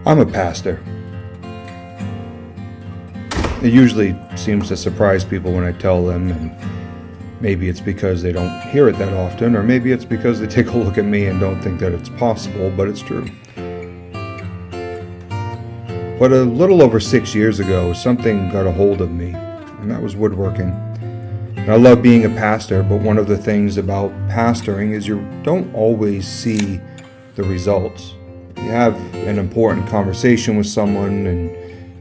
I'm a pastor. It usually seems to surprise people when I tell them, and maybe it's because they don't hear it that often, or maybe it's because they take a look at me and don't think that it's possible, but it's true. But a little over 6 years ago, something got a hold of me, and that was woodworking. And I love being a pastor, but one of the things about pastoring is you don't always see the results. You have an important conversation with someone, and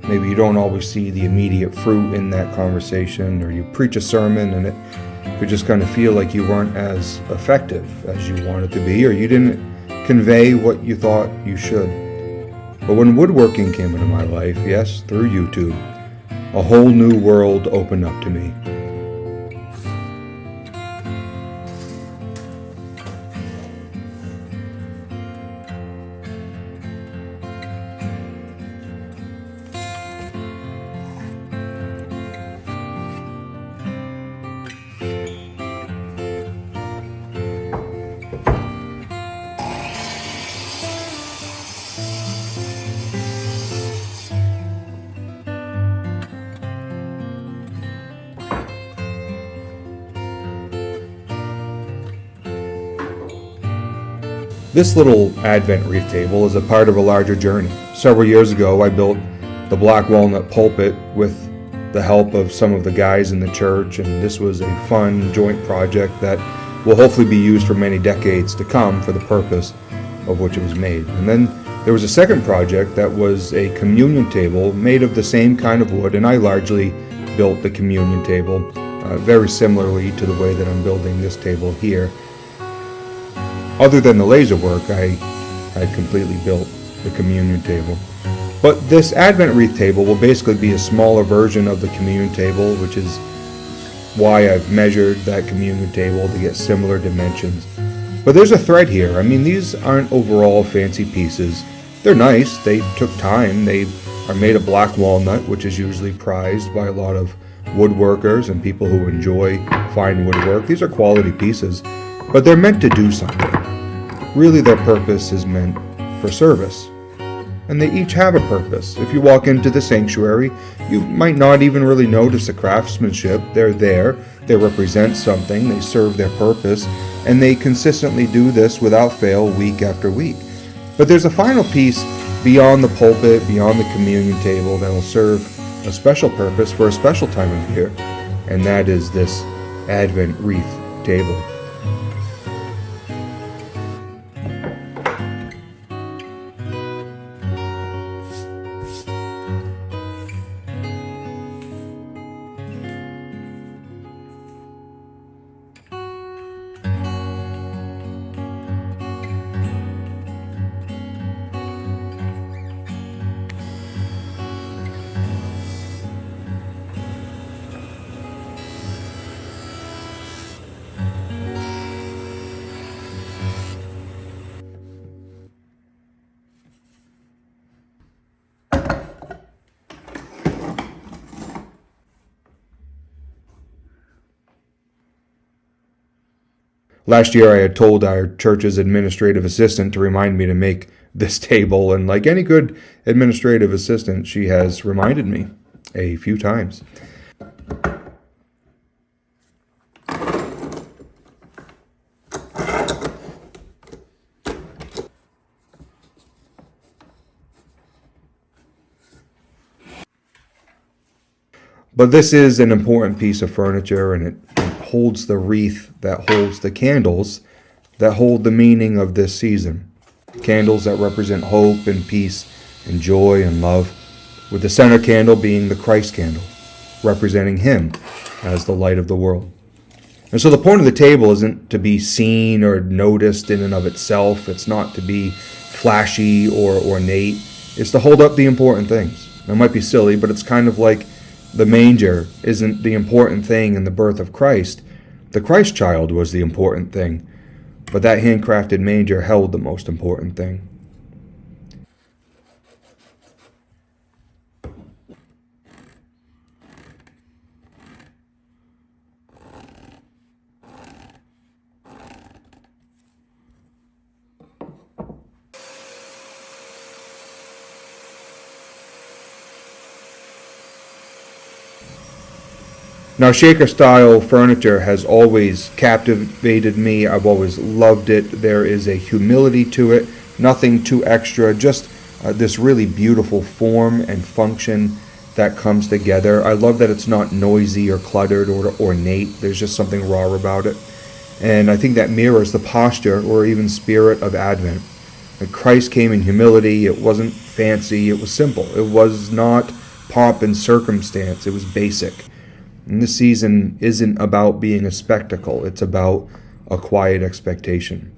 maybe you don't always see the immediate fruit in that conversation, or you preach a sermon and it could just kind of feel like you weren't as effective as you wanted to be, or you didn't convey what you thought you should. But when woodworking came into my life, yes, through YouTube, a whole new world opened up to me. This little Advent wreath table is a part of a larger journey. Several years ago, I built the black walnut pulpit with the help of some of the guys in the church, and this was a fun joint project that will hopefully be used for many decades to come for the purpose of which it was made. And then there was a second project that was a communion table made of the same kind of wood, and I largely built the communion table very similarly to the way that I'm building this table here. Other than the laser work, I had completely built the communion table. But this Advent wreath table will basically be a smaller version of the communion table, which is why I've measured that communion table to get similar dimensions. But there's a thread here. I mean, these aren't overall fancy pieces. They're nice. They took time. They are made of black walnut, which is usually prized by a lot of woodworkers and people who enjoy fine woodwork. These are quality pieces, but they're meant to do something. Really, their purpose is meant for service. And they each have a purpose. If you walk into the sanctuary, you might not even really notice the craftsmanship. They're there, they represent something, they serve their purpose, and they consistently do this without fail week after week. But there's a final piece beyond the pulpit, beyond the communion table, that will serve a special purpose for a special time of year, and that is this Advent wreath table. Last year I had told our church's administrative assistant to remind me to make this table, and like any good administrative assistant, she has reminded me a few times. But this is an important piece of furniture, and it holds the wreath that holds the candles that hold the meaning of this season. Candles that represent hope and peace and joy and love, with the center candle being the Christ candle, representing Him as the light of the world. And so the point of the table isn't to be seen or noticed in and of itself. It's not to be flashy or ornate. It's to hold up the important things. It might be silly, but it's kind of like the manger isn't the important thing in the birth of Christ. The Christ child was the important thing, but that handcrafted manger held the most important thing. Now, Shaker style furniture has always captivated me. I've always loved it. There is a humility to it, nothing too extra, just this really beautiful form and function that comes together. I love that it's not noisy or cluttered or ornate. There's just something raw about it. And I think that mirrors the posture or even spirit of Advent. Like Christ came in humility. It wasn't fancy. It was simple. It was not pomp and circumstance. It was basic. And this season isn't about being a spectacle. It's about a quiet expectation.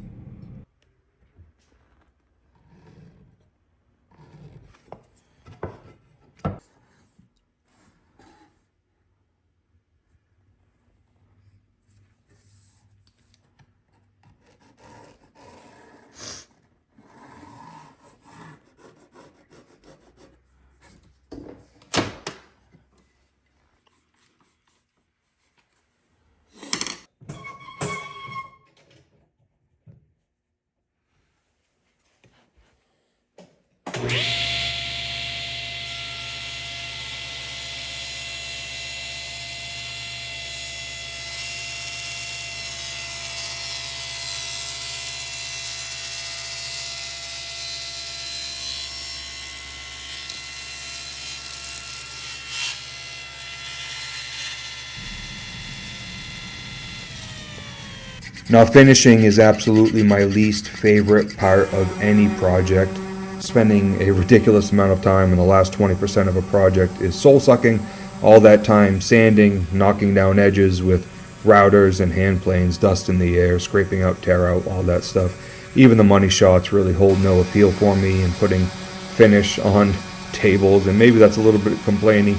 Now, finishing is absolutely my least favorite part of any project. Spending a ridiculous amount of time in the last 20% of a project is soul sucking. All that time sanding, knocking down edges with routers and hand planes, dust in the air, scraping out, tear out, all that stuff. Even the money shots really hold no appeal for me, and putting finish on tables, and maybe that's a little bit complaining.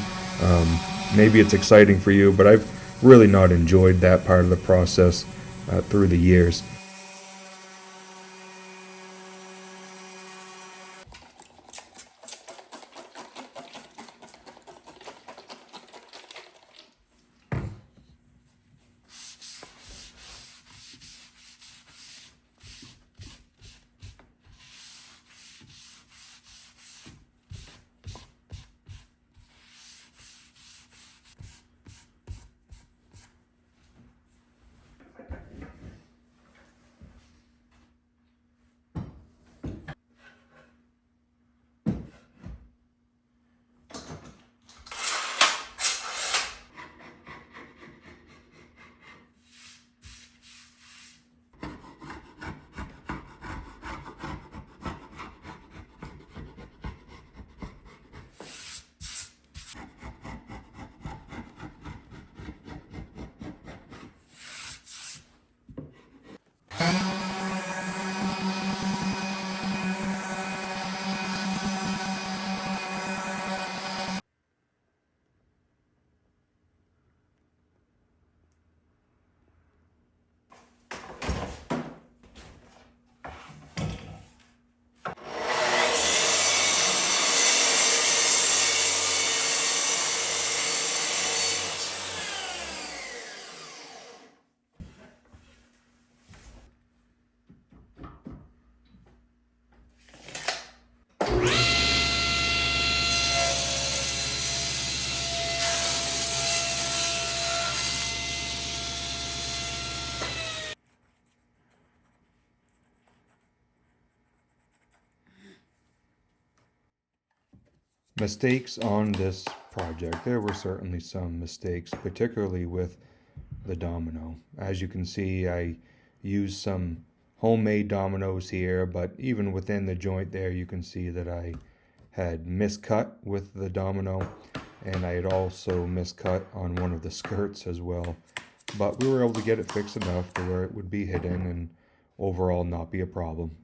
Maybe it's exciting for you, but I've really not enjoyed that part of the process through the years. Mistakes on this project. There were certainly some mistakes, particularly with the domino. As you can see, I used some homemade dominoes here, but even within the joint there, you can see that I had miscut with the domino, and I had also miscut on one of the skirts as well. But we were able to get it fixed enough to where it would be hidden and overall not be a problem.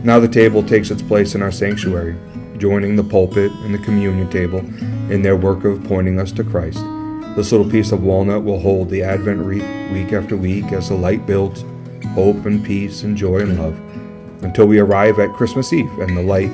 Now the table takes its place in our sanctuary, joining the pulpit and the communion table in their work of pointing us to Christ. This little piece of walnut will hold the Advent wreath week after week as the light builds hope and peace and joy and love, until we arrive at Christmas Eve and light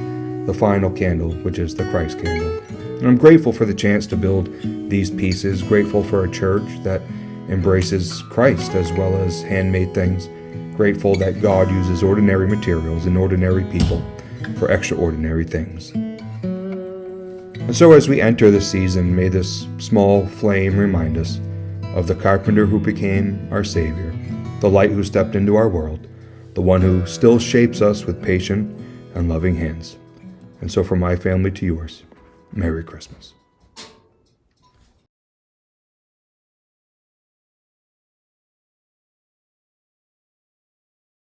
the final candle, which is the Christ candle. And I'm grateful for the chance to build these pieces, grateful for a church that embraces Christ as well as handmade things, grateful that God uses ordinary materials and ordinary people for extraordinary things. And so as we enter this season, may this small flame remind us of the carpenter who became our Savior, the light who stepped into our world, the one who still shapes us with patient and loving hands. And so from my family to yours, Merry Christmas.